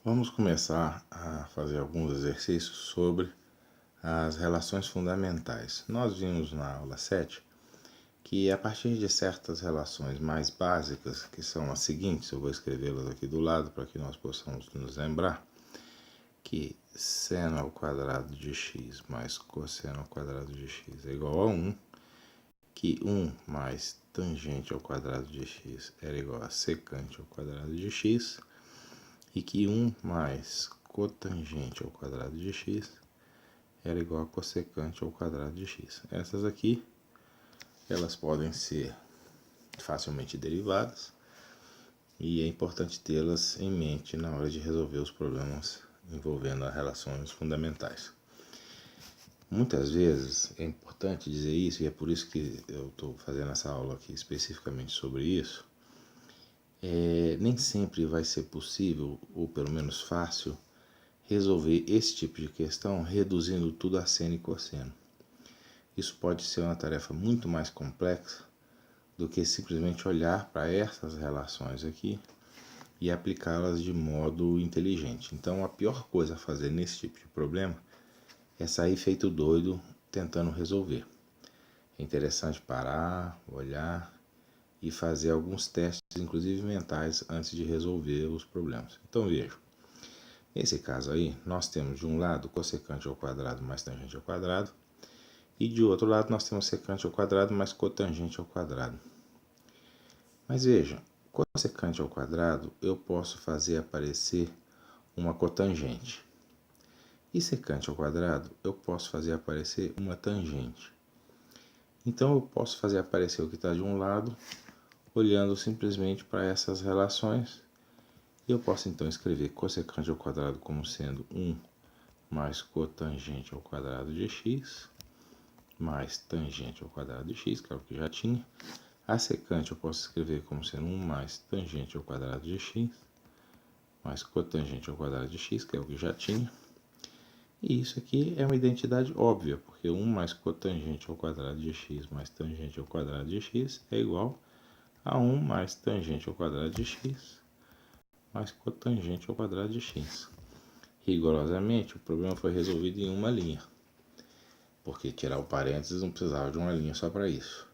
Vamos começar a fazer alguns exercícios sobre as relações fundamentais. Nós vimos na aula 7 que a partir de certas relações mais básicas, que são as seguintes, eu vou escrevê-las aqui do lado para que nós possamos nos lembrar, que seno ao quadrado de x mais cosseno ao quadrado de x é igual a 1, que 1 mais tangente ao quadrado de x era igual a secante ao quadrado de x, e que 1 mais cotangente ao quadrado de x era igual a cossecante ao quadrado de x. Essas aqui, elas podem ser facilmente derivadas e é importante tê-las em mente na hora de resolver os problemas envolvendo as relações fundamentais. Muitas vezes é importante dizer isso, e é por isso que eu estou fazendo essa aula aqui especificamente sobre isso. Nem sempre vai ser possível, ou pelo menos fácil, resolver esse tipo de questão reduzindo tudo a seno e cosseno. Isso pode ser uma tarefa muito mais complexa do que simplesmente olhar para essas relações aqui e aplicá-las de modo inteligente. Então, a pior coisa a fazer nesse tipo de problema é sair feito doido tentando resolver. É interessante parar, olhar e fazer alguns testes, inclusive mentais, antes de resolver os problemas. Então, veja. Nesse caso aí, nós temos de um lado cossecante ao quadrado mais tangente ao quadrado, e de outro lado nós temos secante ao quadrado mais cotangente ao quadrado. Mas veja, cossecante ao quadrado eu posso fazer aparecer uma cotangente. E secante ao quadrado eu posso fazer aparecer uma tangente. Então eu posso fazer aparecer o que está de um lado, olhando simplesmente para essas relações. E eu posso então escrever cossecante ao quadrado como sendo 1 mais cotangente ao quadrado de x, mais tangente ao quadrado de x, que é o que já tinha. A secante eu posso escrever como sendo 1 mais tangente ao quadrado de x, mais cotangente ao quadrado de x, que é o que já tinha. E isso aqui é uma identidade óbvia, porque 1 mais cotangente ao quadrado de x mais tangente ao quadrado de x é igual a 1 mais tangente ao quadrado de x mais cotangente ao quadrado de x. Rigorosamente, o problema foi resolvido em uma linha, porque tirar o parênteses não precisava de uma linha só para isso.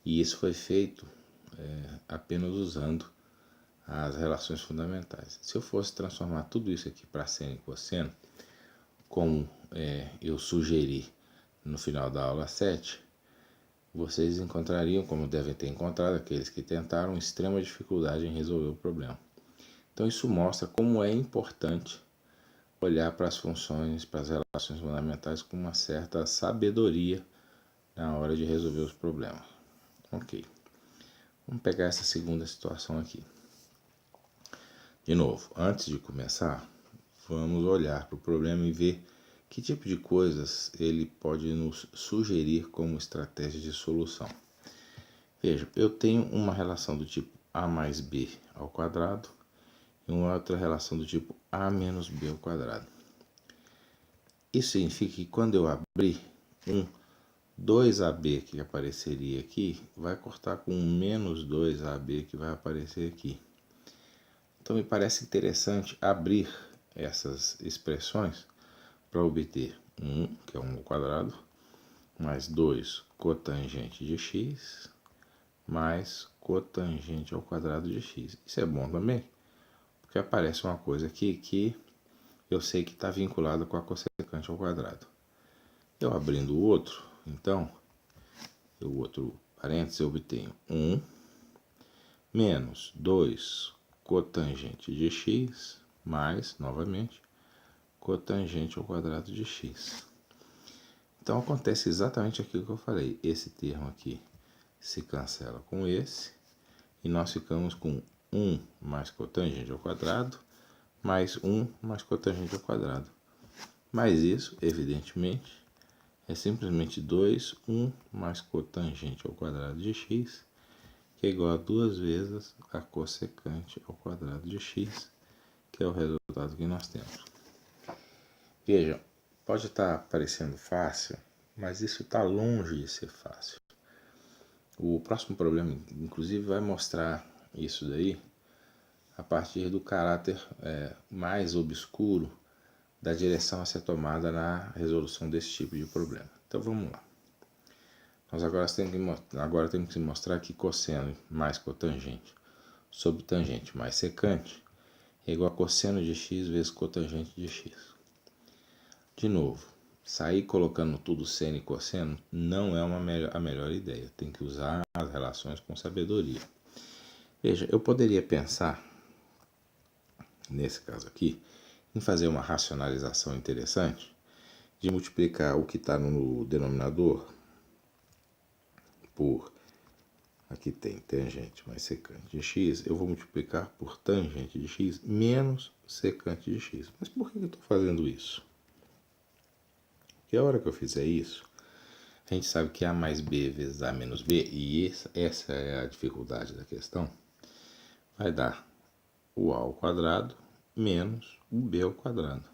E isso foi feito apenas usando as relações fundamentais. Se eu fosse transformar tudo isso aqui para seno e cosseno, como eu sugeri no final da aula 7, vocês encontrariam, como devem ter encontrado, aqueles que tentaram, extrema dificuldade em resolver o problema. Então isso mostra como é importante olhar para as funções, para as relações fundamentais com uma certa sabedoria na hora de resolver os problemas. Ok. Vamos pegar essa segunda situação aqui. De novo, antes de começar, vamos olhar para o problema e ver que tipo de coisas ele pode nos sugerir como estratégia de solução. Veja, eu tenho uma relação do tipo a mais b ao quadrado e uma outra relação do tipo a menos b ao quadrado. Isso significa que quando eu abrir 2ab que apareceria aqui, vai cortar com menos 2ab que vai aparecer aqui. Então me parece interessante abrir essas expressões para obter 1, que é 1 ao quadrado, mais 2 cotangente de x, mais cotangente ao quadrado de x. Isso é bom também, porque aparece uma coisa aqui que eu sei que está vinculada com a cossecante ao quadrado. Eu abrindo o outro, então, o outro parênteses, eu obtenho 1 menos 2 cotangente de x, mais, novamente, cotangente ao quadrado de x. Então, acontece exatamente aquilo que eu falei. Esse termo aqui se cancela com esse, e nós ficamos com 1 mais cotangente ao quadrado, mais 1 mais cotangente ao quadrado. Mas isso, evidentemente, é simplesmente 2, 1 mais cotangente ao quadrado de x, que é igual a 2 vezes a cossecante ao quadrado de x, que é o resultado que nós temos. Vejam, pode estar parecendo fácil, mas isso está longe de ser fácil. O próximo problema, inclusive, vai mostrar isso daí a partir do caráter mais obscuro da direção a ser tomada na resolução desse tipo de problema. Então vamos lá. Nós agora temos que mostrar que cosseno mais cotangente sobre tangente mais secante é igual a cosseno de x vezes cotangente de x. De novo, sair colocando tudo seno e cosseno não é a melhor ideia. Tem que usar as relações com sabedoria. Veja, eu poderia pensar, nesse caso aqui, em fazer uma racionalização interessante de multiplicar o que está no denominador por, aqui tem tangente mais secante de x, eu vou multiplicar por tangente de x menos secante de x. Mas por que eu estou fazendo isso? Porque a hora que eu fizer isso, a gente sabe que A mais B vezes A menos B, e essa é a dificuldade da questão, vai dar o A ao quadrado menos o B ao quadrado.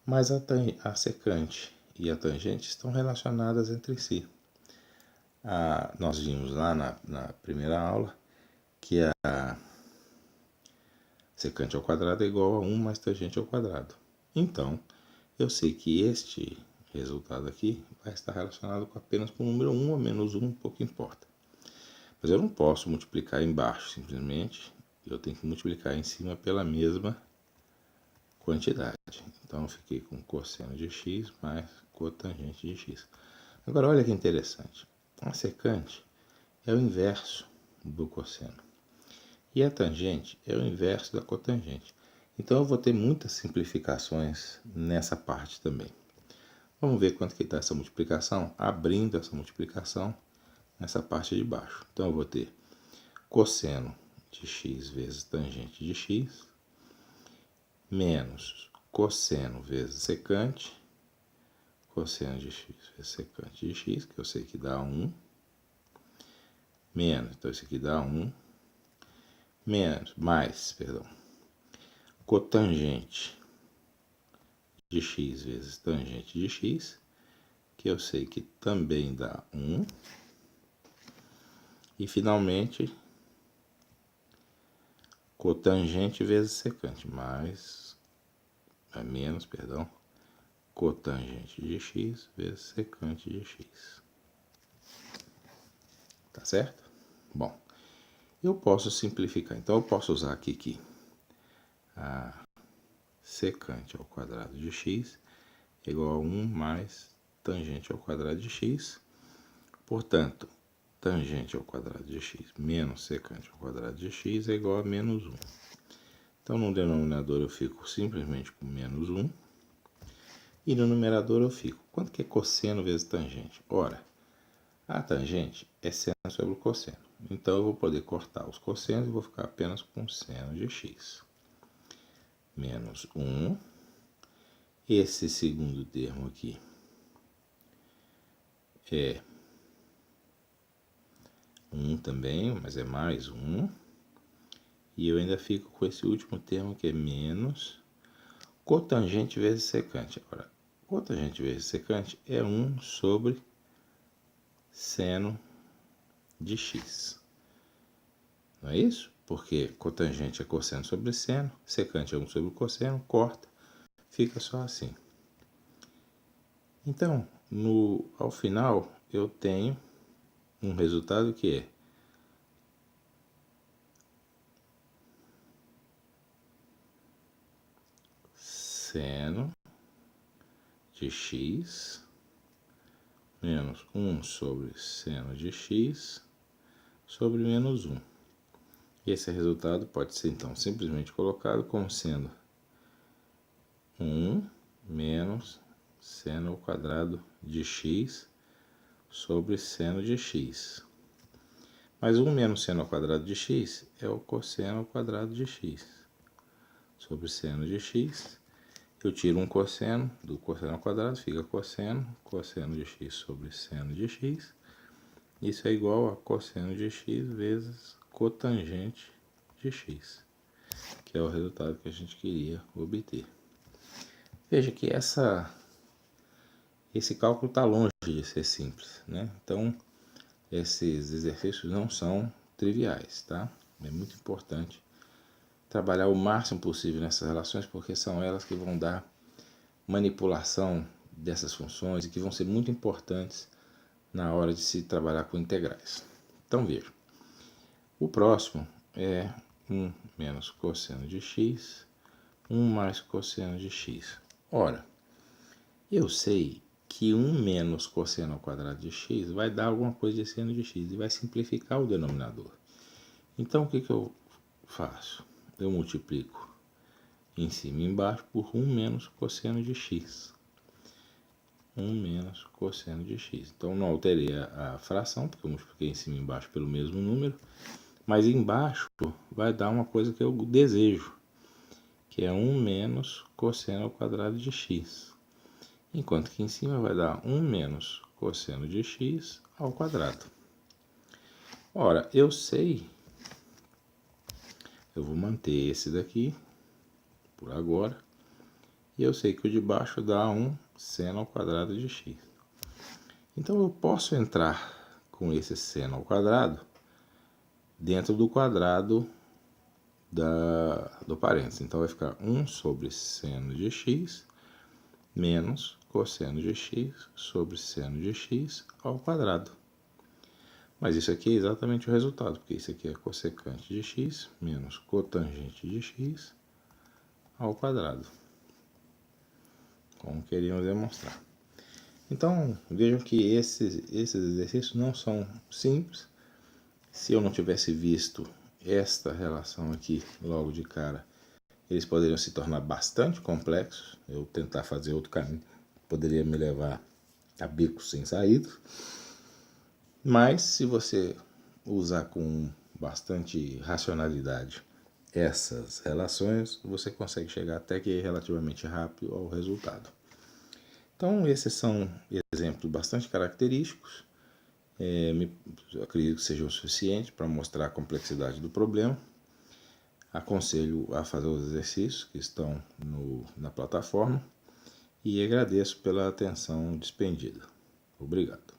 Mas a secante e a tangente estão relacionadas entre si. Nós vimos lá na primeira aula que a secante ao quadrado é igual a 1 mais tangente ao quadrado. Então, eu sei que este resultado aqui vai estar relacionado apenas com o número 1 ou menos 1, pouco importa. Mas eu não posso multiplicar embaixo, simplesmente eu tenho que multiplicar em cima pela mesma quantidade. Então eu fiquei com cosseno de x mais cotangente de x. Agora olha que interessante. A secante é o inverso do cosseno. E a tangente é o inverso da cotangente. Então eu vou ter muitas simplificações nessa parte também. Vamos ver quanto que está essa multiplicação, abrindo essa multiplicação nessa parte de baixo. Então eu vou ter cosseno de x vezes tangente de x, menos cosseno vezes secante, cosseno de x vezes secante de x, que eu sei que dá 1, menos, então isso aqui dá 1, cotangente de x vezes tangente de x, que eu sei que também dá 1, e finalmente cotangente vezes secante, menos, cotangente de x vezes secante de x. Tá certo? Bom, eu posso simplificar. Então, eu posso usar aqui que a secante ao quadrado de x é igual a 1 mais tangente ao quadrado de x. Portanto, tangente ao quadrado de x menos secante ao quadrado de x é igual a menos 1. Então, no denominador eu fico simplesmente com menos 1. E no numerador eu fico. Quanto que é cosseno vezes tangente? Ora, a tangente é seno sobre o cosseno. Então, eu vou poder cortar os cossenos e vou ficar apenas com seno de x. Menos 1. Esse segundo termo aqui é 1 também, mas é mais 1. E eu ainda fico com esse último termo que é menos cotangente vezes secante. Agora, cotangente vezes secante é 1 sobre seno de x. Não é isso? Porque cotangente é cosseno sobre seno, secante é 1 sobre cosseno, corta, fica só assim. Então, ao final, eu tenho um resultado que é seno de x menos 1 sobre seno de x sobre menos 1. Esse resultado pode ser, então, simplesmente colocado como sendo 1 menos seno ao quadrado de x sobre seno de x. Mas 1 menos seno ao quadrado de x é o cosseno ao quadrado de x sobre seno de x. Eu tiro um cosseno do cosseno ao quadrado, fica cosseno de x sobre seno de x. Isso é igual a cosseno de x vezes cotangente de x, que é o resultado que a gente queria obter. Veja que esse cálculo está longe de ser simples, né? Então, esses exercícios não são triviais, tá? É muito importante trabalhar o máximo possível nessas relações, porque são elas que vão dar manipulação dessas funções e que vão ser muito importantes na hora de se trabalhar com integrais. Então veja, o próximo é 1 menos cosseno de x, 1 mais cosseno de x. Ora, eu sei que 1 menos cosseno ao quadrado de x vai dar alguma coisa de seno de x e vai simplificar o denominador. Então o que eu faço? Eu multiplico em cima e embaixo por 1 menos cosseno de x. 1 menos cosseno de x. Então não alterei a fração, porque eu multipliquei em cima e embaixo pelo mesmo número, mas embaixo vai dar uma coisa que eu desejo, que é 1 menos cosseno ao quadrado de x. Enquanto que em cima vai dar 1 menos cosseno de x ao quadrado. Ora, eu sei, eu vou manter esse daqui por agora, e eu sei que o de baixo dá 1 seno ao quadrado de x. Então eu posso entrar com esse seno ao quadrado dentro do quadrado do parênteses. Então vai ficar 1 sobre seno de x menos cosseno de x sobre seno de x ao quadrado. Mas isso aqui é exatamente o resultado, porque isso aqui é cossecante de x menos cotangente de x ao quadrado, como queríamos demonstrar. Então, vejam que esses exercícios não são simples. Se eu não tivesse visto esta relação aqui logo de cara, eles poderiam se tornar bastante complexos. Eu tentar fazer outro caminho poderia me levar a becos sem saída. Mas se você usar com bastante racionalidade essas relações, você consegue chegar até que relativamente rápido ao resultado. Então, esses são exemplos bastante característicos. Eu acredito que sejam suficientes para mostrar a complexidade do problema. Aconselho a fazer os exercícios que estão na plataforma e agradeço pela atenção despendida. Obrigado.